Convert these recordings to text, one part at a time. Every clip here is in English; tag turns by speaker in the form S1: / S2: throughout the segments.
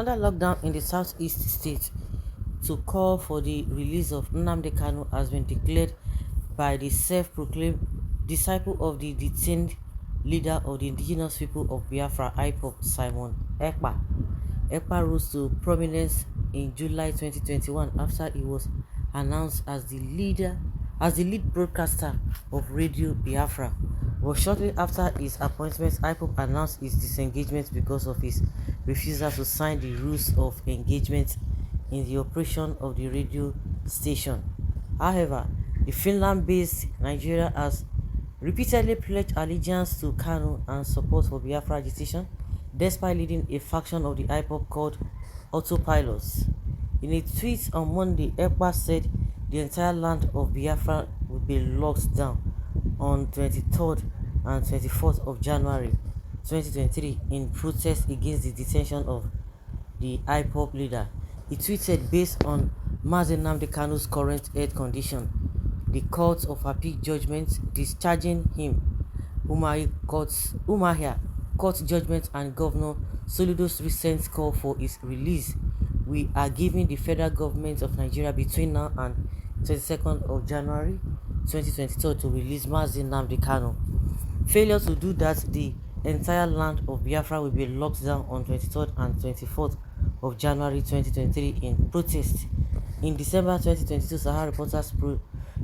S1: Another lockdown in the southeast state to call for the release of Nnamdi Kanu has been declared by the self-proclaimed disciple of the detained leader of the indigenous people of Biafra, IPOB, Simon Ekpa. Ekpa rose to prominence in July 2021 after he was announced as the lead broadcaster of Radio Biafra. But shortly after his appointment, IPOB announced his disengagement because of his refusal to sign the rules of engagement in the operation of the radio station. However, the Finland-based Nigeria has repeatedly pledged allegiance to Kanu and support for Biafra agitation, despite leading a faction of the IPOB called Autopilots. In a tweet on Monday, Ekpa said the entire land of Biafra will be locked down on 23rd and 24th of January 2023 in protest against the detention of the IPOB leader. He tweeted, based on Mazi Nnamdi Kanu's current health condition, the court of appeal judgment discharging him, Umahia court judgment, and Governor Soludo's recent call for his release, we are giving the federal government of Nigeria between now and 22nd of January 2022 to release Mazi Nnamdi Kanu. Failure to do that, the entire land of Biafra will be locked down on 23rd and 24th of January 2023 in protest. In December 2022, Sahara reporters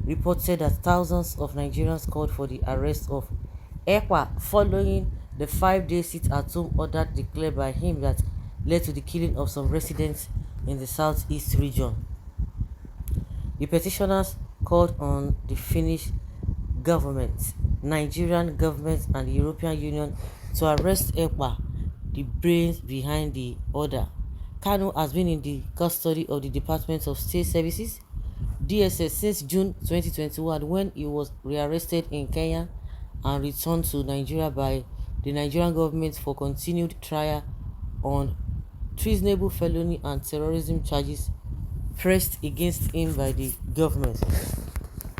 S1: reported that thousands of Nigerians called for the arrest of Ekpa following the 5-day sit-at-home order declared by him that led to the killing of some residents in the southeast region. The petitioners called on the Finnish government, Nigerian government, and the European Union to arrest Ekpa, the brains behind the order. Kanu has been in the custody of the Department of State Services, DSS, since June 2021 when he was rearrested in Kenya and returned to Nigeria by the Nigerian government for continued trial on treasonable felony and terrorism charges pressed against him by the government.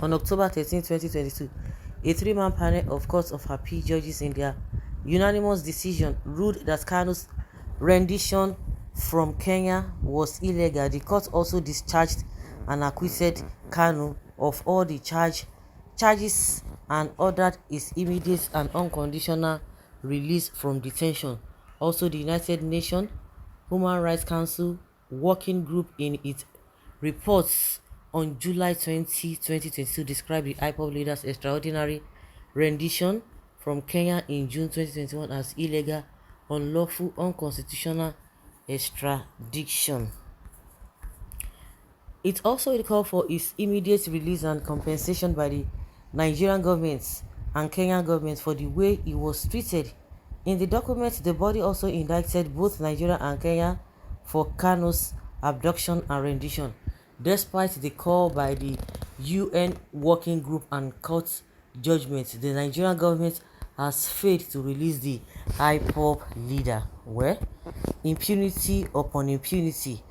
S1: On October 13, 2022, a 3-man panel of Court of Appeal judges in their unanimous decision ruled that Kanu's rendition from Kenya was illegal. The court also discharged and acquitted Kanu of all the charges and ordered his immediate and unconditional release from detention. Also, the United Nations Human Rights Council Working Group in its reports on July 20, 2022 described the IPOB leader's extraordinary rendition from Kenya in June 2021 as illegal, unlawful, unconstitutional extradition. It also called for his immediate release and compensation by the Nigerian government and Kenyan government for the way he was treated. In the document, the body also indicted both Nigeria and Kenya for Kanu's abduction and rendition. Despite the call by the UN Working Group and court judgment, the Nigerian government has failed to release the IPOB leader. Well, impunity upon impunity.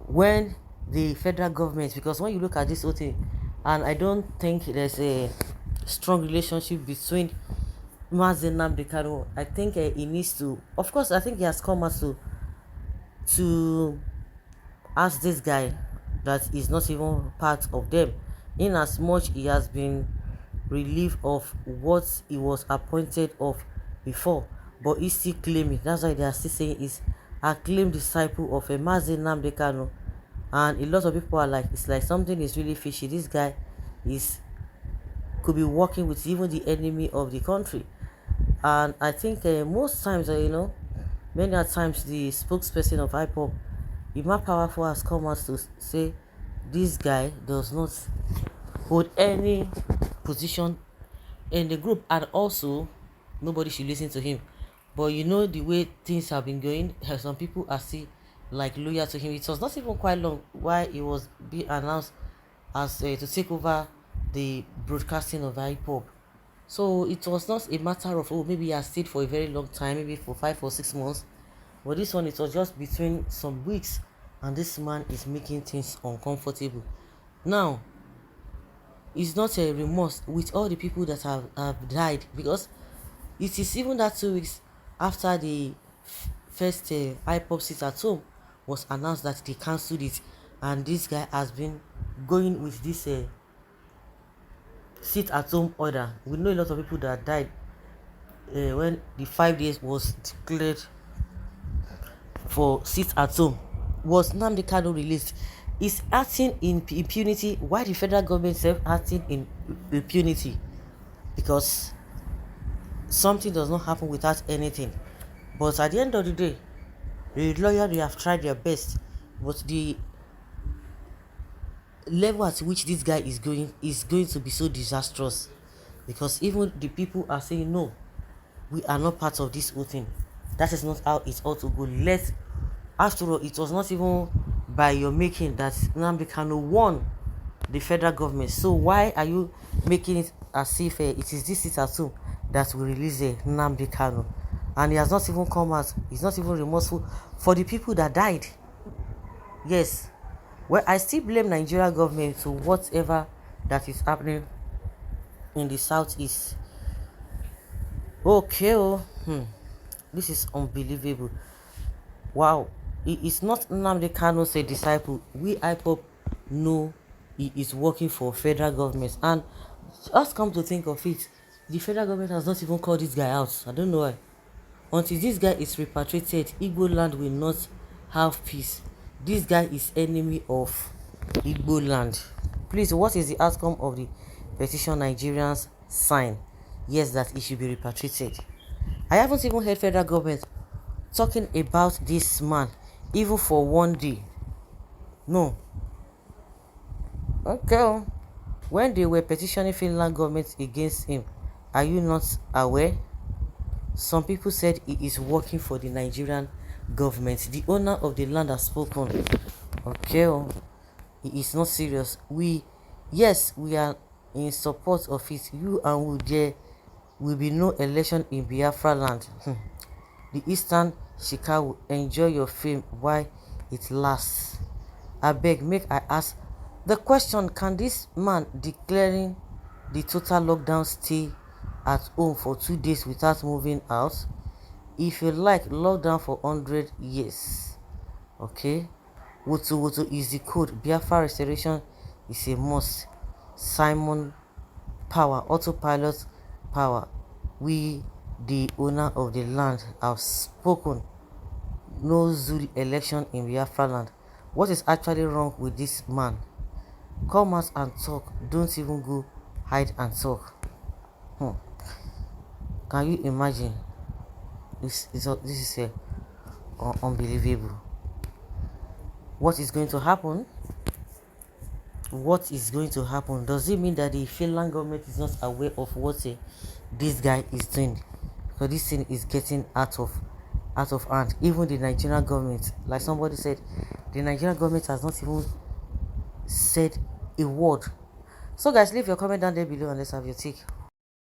S1: When the federal government, because when you look at this whole thing, and I don't think there's a strong relationship between Mazi Nnamdi Kanu. I think he needs to, of course, I think he has come out to ask this guy that is not even part of them, in as much he has been relieved of what he was appointed of before, but he's still claiming. That's why they are still saying he's a acclaimed disciple of a Mazi Nnamdi Kanu, and a lot of people are like, it's like something is really fishy. This guy could be working with even the enemy of the country. And I think most times, many a times the spokesperson of IPOB, Ima Powerful, has come out to say this guy does not hold any position in the group, and also nobody should listen to him. But the way things have been going, some people are still like loyal to him. It was not even quite long while he was being announced as to take over the broadcasting of IPOB. So it was not a matter of, maybe he has stayed for a very long time, maybe for 5 or 6 months. But this one, it was just between some weeks, and this man is making things uncomfortable. Now, it's not a remorse with all the people that have died, because it is even that 2 weeks after the first IPOB sit at home was announced that they cancelled it, and this guy has been going with this sit at home order. We know a lot of people that died when the 5 days was declared for sit at home. Was Nnamdi Kanu released? Is acting in impunity? Why the federal government self acting in impunity? Because something does not happen without anything. But at the end of the day, the lawyer, they have tried their best, but the level at which this guy is going to be so disastrous, because even the people are saying no, we are not part of this whole thing. That is not how it ought to go. After all, it was not even by your making that Nnamdi Kanu won the federal government. So why are you making it as if it is this sit at home that will release Nnamdi Kanu? And he has not even come out. He's not even remorseful for the people that died. Yes. Well, I still blame Nigeria government to whatever that is happening in the southeast. Okay, this is unbelievable. Wow, he is not Nnamdi Kanu's a disciple. We IPOP know he is working for federal government, and just come to think of it, the federal government has not even called this guy out. I don't know why. Until this guy is repatriated, Igbo land will not have peace. This guy is enemy of Igbo land. Please, what is the outcome of the petition Nigerians sign? Yes, that he should be repatriated. I haven't even heard federal government talking about this man, even for one day. No. Okay. When they were petitioning Finland government against him, are you not aware? Some people said he is working for the Nigerian government. The owner of the land has spoken. Okay, he is not serious. Yes, we are in support of it. You and we, there will be no election in Biafra land. The Eastern Chicago, enjoy your fame while it lasts. I beg, make I ask the question: can this man declaring the total lockdown stay at home for 2 days without moving out? If you like, lockdown for 100 years. Okay. Woto is the code. Biafra restoration is a must. Simon Power, autopilot power. We, the owner of the land, have spoken. No Zuri election in Biafra land. What is actually wrong with this man? Come out and talk. Don't even go hide and talk. Can you imagine? This is unbelievable. What is going to happen? What is going to happen? Does it mean that the Finland government is not aware of what this guy is doing? Because this thing is getting out of hand. Even the Nigerian government, like somebody said, the Nigerian government has not even said a word. So guys, leave your comment down there below and let's have your take.